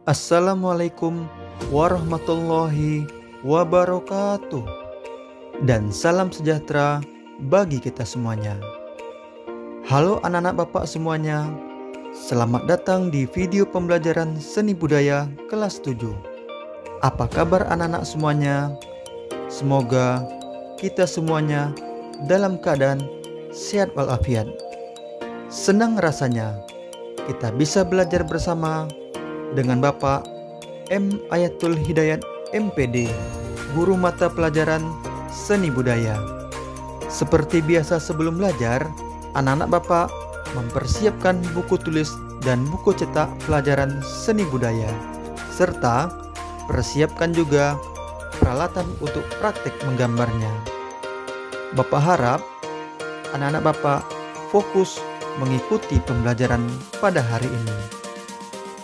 Assalamualaikum warahmatullahi wabarakatuh. Dan salam sejahtera bagi kita semuanya. Halo anak-anak Bapak semuanya. Selamat datang di video pembelajaran seni budaya kelas 7. Apa kabar anak-anak semuanya? Semoga kita semuanya dalam keadaan sehat walafiat. Senang rasanya kita bisa belajar bersama dengan Bapak M. Ayatul Hidayat MPD, Guru Mata Pelajaran Seni Budaya. Seperti biasa sebelum belajar, anak-anak Bapak mempersiapkan buku tulis dan buku cetak pelajaran seni budaya, serta persiapkan juga peralatan untuk praktik menggambarnya. Bapak harap anak-anak Bapak fokus mengikuti pembelajaran pada hari ini.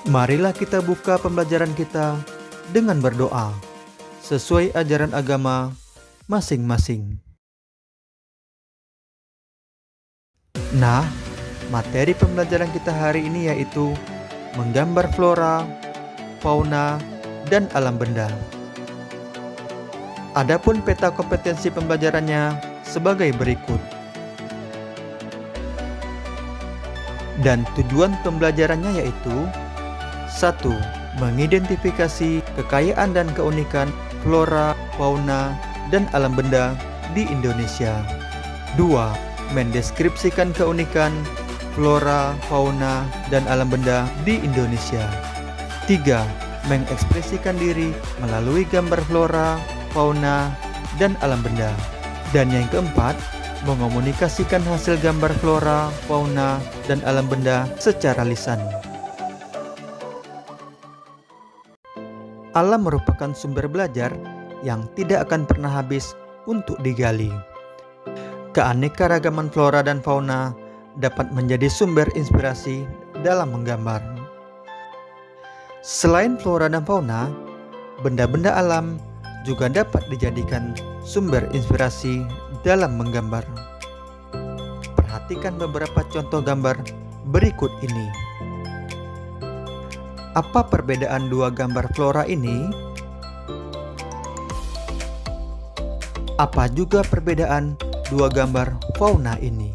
Marilah kita buka pembelajaran kita dengan berdoa sesuai ajaran agama masing-masing. Nah, materi pembelajaran kita hari ini yaitu menggambar flora, fauna, dan alam benda. Adapun peta kompetensi pembelajarannya sebagai berikut. Dan tujuan pembelajarannya yaitu 1. Mengidentifikasi kekayaan dan keunikan flora, fauna, dan alam benda di Indonesia. 2. Mendeskripsikan keunikan flora, fauna, dan alam benda di Indonesia. 3. Mengekspresikan diri melalui gambar flora, fauna, dan alam benda. Dan yang keempat, mengomunikasikan hasil gambar flora, fauna, dan alam benda secara lisan. Alam merupakan sumber belajar yang tidak akan pernah habis untuk digali. Keanekaragaman flora dan fauna dapat menjadi sumber inspirasi dalam menggambar. Selain flora dan fauna, benda-benda alam juga dapat dijadikan sumber inspirasi dalam menggambar. Perhatikan beberapa contoh gambar berikut ini. Apa perbedaan dua gambar flora ini? Apa juga perbedaan dua gambar fauna ini?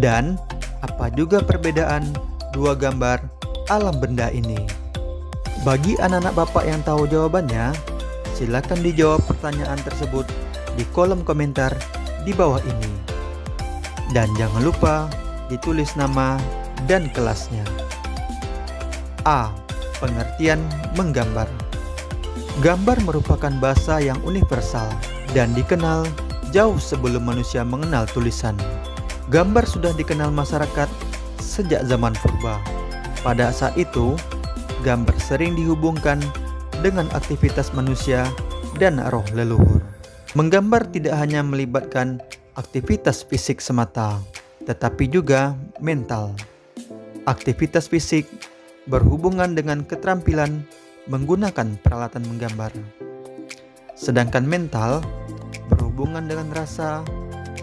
Dan apa juga perbedaan dua gambar alam benda ini? Bagi anak-anak Bapak yang tahu jawabannya, silakan dijawab pertanyaan tersebut di kolom komentar di bawah ini. Dan jangan lupa ditulis nama dan kelasnya. A. Pengertian menggambar. Gambar merupakan bahasa yang universal dan dikenal jauh sebelum manusia mengenal tulisan. Gambar sudah dikenal masyarakat sejak zaman purba. Pada saat itu, gambar sering dihubungkan dengan aktivitas manusia dan roh leluhur. Menggambar tidak hanya melibatkan aktivitas fisik semata, tetapi juga mental. Aktivitas fisik berhubungan dengan keterampilan menggunakan peralatan menggambar. Sedangkan mental berhubungan dengan rasa,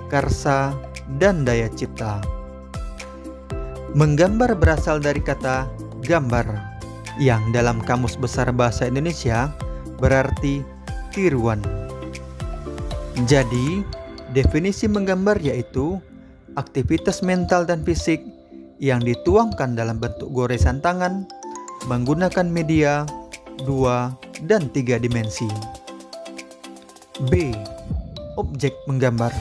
karsa, dan daya cipta. Menggambar berasal dari kata gambar, yang dalam Kamus Besar Bahasa Indonesia berarti tiruan. Jadi, definisi menggambar yaitu aktivitas mental dan fisik yang dituangkan dalam bentuk goresan tangan menggunakan media 2 dan 3 dimensi. B. Objek menggambar.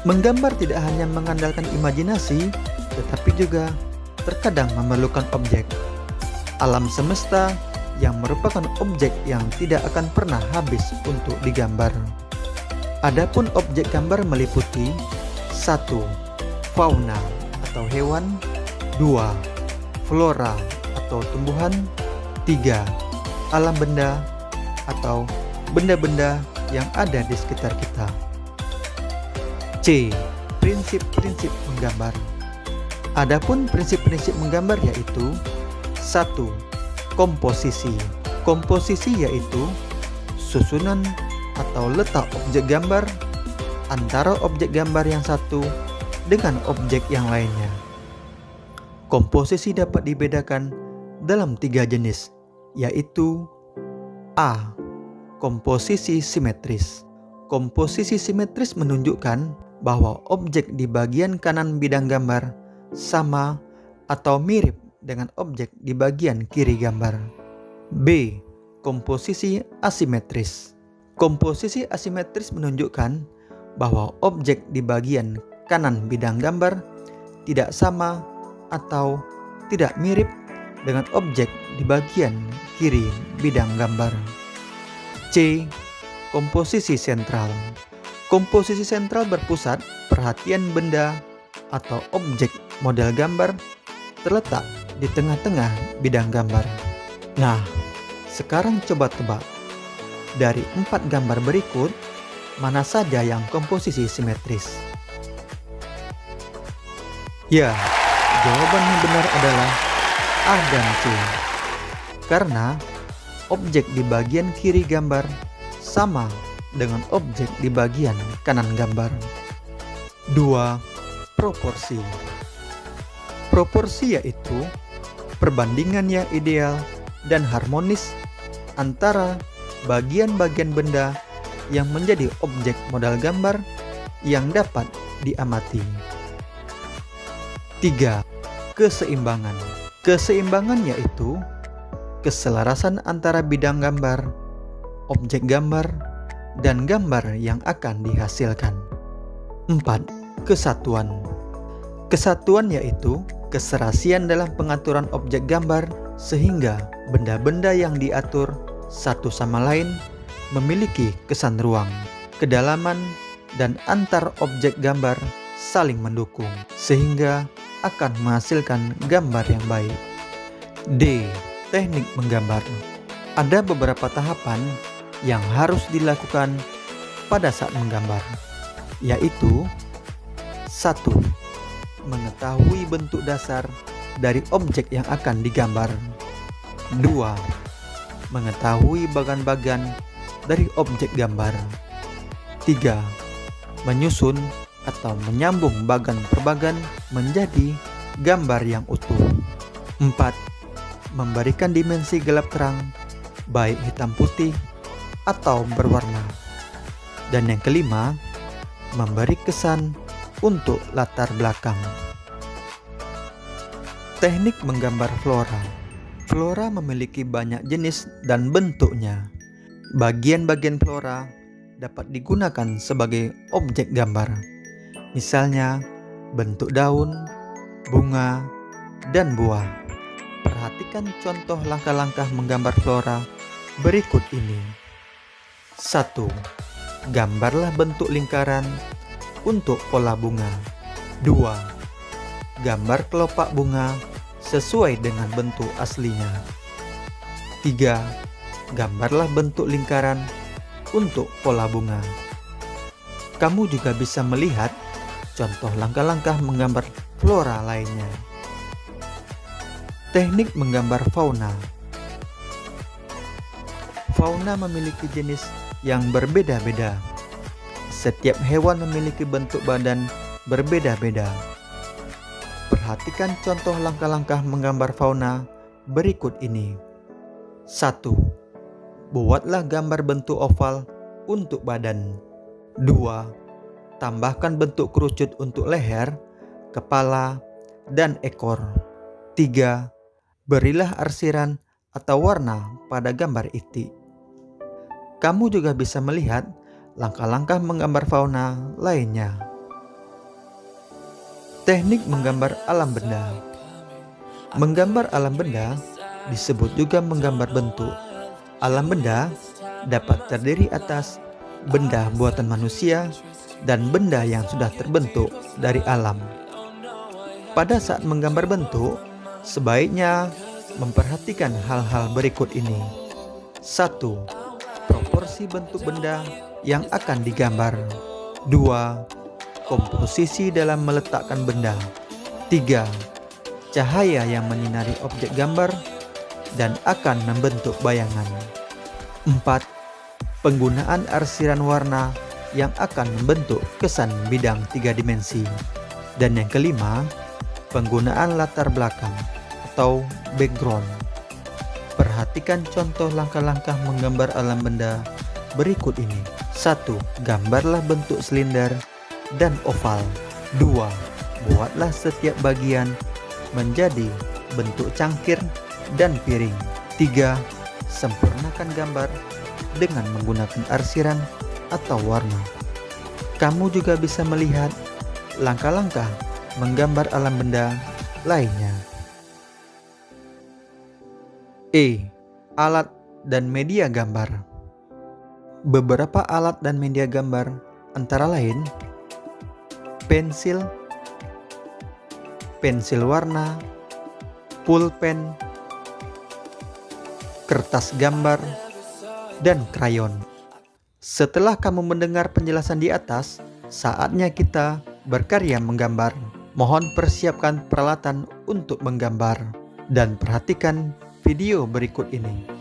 Menggambar tidak hanya mengandalkan imajinasi, tetapi juga terkadang memerlukan objek. Alam semesta yang merupakan objek yang tidak akan pernah habis untuk digambar. Adapun objek gambar meliputi 1. Fauna atau hewan. 2. Flora atau tumbuhan. 3. Alam benda atau benda-benda yang ada di sekitar kita. C. Prinsip-prinsip menggambar. Adapun prinsip-prinsip menggambar yaitu 1. Komposisi. Komposisi yaitu susunan atau letak objek gambar antara objek gambar yang satu dengan objek yang lainnya. Komposisi dapat dibedakan dalam 3 jenis, yaitu A. Komposisi simetris. Komposisi simetris menunjukkan bahwa objek di bagian kanan bidang gambar sama atau mirip dengan objek di bagian kiri gambar. B. Komposisi asimetris. Komposisi asimetris menunjukkan bahwa objek di bagian kanan bidang gambar tidak sama atau tidak mirip dengan objek di bagian kiri bidang gambar. C. Komposisi sentral. Komposisi sentral berpusat perhatian benda atau objek model gambar terletak di tengah-tengah bidang gambar. Nah, sekarang coba tebak. Dari 4 gambar berikut, mana saja yang komposisi simetris? Ya, jawaban yang benar adalah A dan C. Karena objek di bagian kiri gambar sama dengan objek di bagian kanan gambar. 2. Proporsi. Proporsi yaitu perbandingan yang ideal dan harmonis antara bagian-bagian benda yang menjadi objek modal gambar yang dapat diamati. 3. Keseimbangan. Keseimbangan yaitu keselarasan antara bidang gambar, objek gambar, dan gambar yang akan dihasilkan. 4. Kesatuan. Kesatuan yaitu keserasian dalam pengaturan objek gambar sehingga benda-benda yang diatur satu sama lain memiliki kesan ruang, kedalaman, dan antar objek gambar saling mendukung sehingga akan menghasilkan gambar yang baik. D. Teknik menggambar. Ada beberapa tahapan yang harus dilakukan pada saat menggambar, yaitu 1. Mengetahui bentuk dasar dari objek yang akan digambar. 2. Mengetahui bagan-bagan dari objek gambar. 3. Menyusun atau menyambung bagan per bagan menjadi gambar yang utuh. 4. Memberikan dimensi gelap terang, baik hitam putih atau berwarna. Dan yang kelima, memberi kesan untuk latar belakang. Teknik menggambar flora. Flora memiliki banyak jenis dan bentuknya. Bagian-bagian flora dapat digunakan sebagai objek gambar. Misalnya, bentuk daun, bunga, dan buah. Perhatikan contoh langkah-langkah menggambar flora berikut ini. 1. Gambarlah bentuk lingkaran untuk pola bunga. 2. Gambar kelopak bunga sesuai dengan bentuk aslinya. 3. Gambarlah bentuk lingkaran untuk pola bunga. Kamu juga bisa melihat contoh langkah-langkah menggambar flora lainnya. Teknik menggambar fauna. Fauna memiliki jenis yang berbeda-beda. Setiap hewan memiliki bentuk badan berbeda-beda. Perhatikan contoh langkah-langkah menggambar fauna berikut ini. 1. Buatlah gambar bentuk oval untuk badan. 2. Tambahkan bentuk kerucut untuk leher, kepala, dan ekor. 3. Berilah arsiran atau warna pada gambar itik. Kamu juga bisa melihat langkah-langkah menggambar fauna lainnya. Teknik menggambar alam benda. Menggambar alam benda disebut juga menggambar bentuk. Alam benda dapat terdiri atas benda buatan manusia dan benda yang sudah terbentuk dari alam. Pada saat menggambar bentuk, sebaiknya memperhatikan hal-hal berikut ini. 1. Proporsi bentuk benda yang akan digambar. 2. Komposisi dalam meletakkan benda. 3. Cahaya yang menyinari objek gambar dan akan membentuk bayangan. 4. Penggunaan arsiran warna yang akan membentuk kesan bidang 3 dimensi. Dan yang kelima, Penggunaan latar belakang atau background. Perhatikan contoh langkah-langkah menggambar alam benda berikut ini. 1. Gambarlah bentuk silinder dan oval. 2. Buatlah setiap bagian menjadi bentuk cangkir dan piring. 3. Sempurnakan gambar dengan menggunakan arsiran atau warna. Kamu juga bisa melihat langkah-langkah menggambar alam benda lainnya. Alat dan media gambar. Beberapa alat dan media gambar antara lain pensil, pensil warna, pulpen, kertas gambar, dan krayon. Setelah kamu mendengar penjelasan di atas, saatnya kita berkarya menggambar. Mohon persiapkan peralatan untuk menggambar dan perhatikan video berikut ini.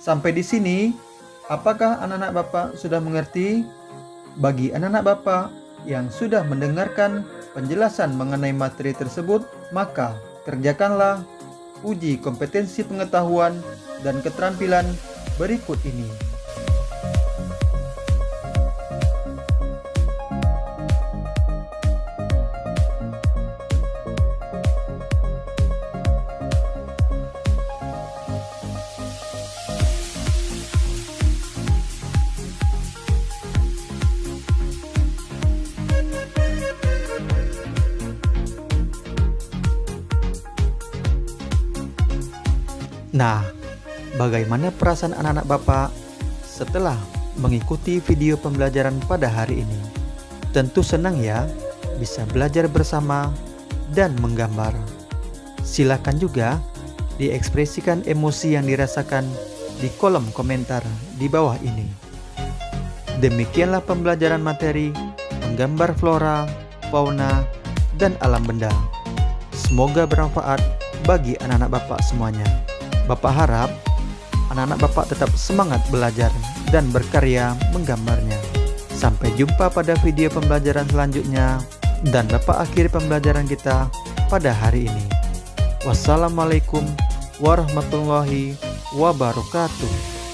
Sampai di sini, apakah anak-anak Bapak sudah mengerti? Bagi anak-anak Bapak yang sudah mendengarkan penjelasan mengenai materi tersebut, maka kerjakanlah uji kompetensi pengetahuan dan keterampilan berikut ini. Nah, bagaimana perasaan anak-anak Bapak setelah mengikuti video pembelajaran pada hari ini? Tentu senang ya, bisa belajar bersama dan menggambar. Silakan juga diekspresikan emosi yang dirasakan di kolom komentar di bawah ini. Demikianlah pembelajaran materi menggambar flora, fauna, dan alam benda. Semoga bermanfaat bagi anak-anak Bapak semuanya. Bapak harap anak-anak Bapak tetap semangat belajar dan berkarya menggambarnya. Sampai jumpa pada video pembelajaran selanjutnya, dan Bapak akhiri pembelajaran kita pada hari ini. Wassalamualaikum warahmatullahi wabarakatuh.